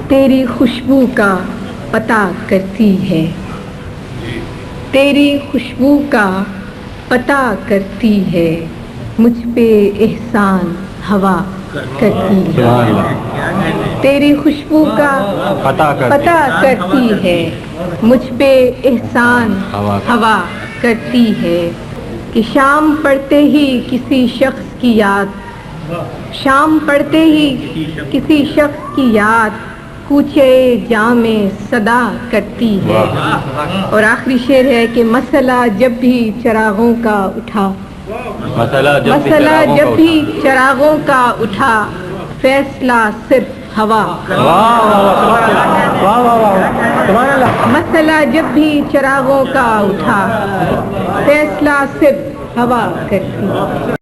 تیری خوشبو کا پتہ کرتی ہے، تیری خوشبو کا پتہ کرتی ہے، مجھ پہ احسان ہوا کرتی ہے، تیری خوشبو کا پتہ کرتی ہے، مجھ پہ احسان ہوا کرتی ہے، کہ شام پڑتے ہی کسی شخص کی یاد، شام پڑتے ہی کسی شخص کی یاد کوچے جامے صدا کرتی ہے۔ اور آخری شعر ہے کہ مسئلہ جب بھی چراغوں کا اٹھا، مسئلہ جب بھی چراغوں کا اٹھا، فیصلہ صرف ہوا، مسئلہ جب بھی چراغوں کا اٹھا، فیصلہ صرف ہوا کرتی۔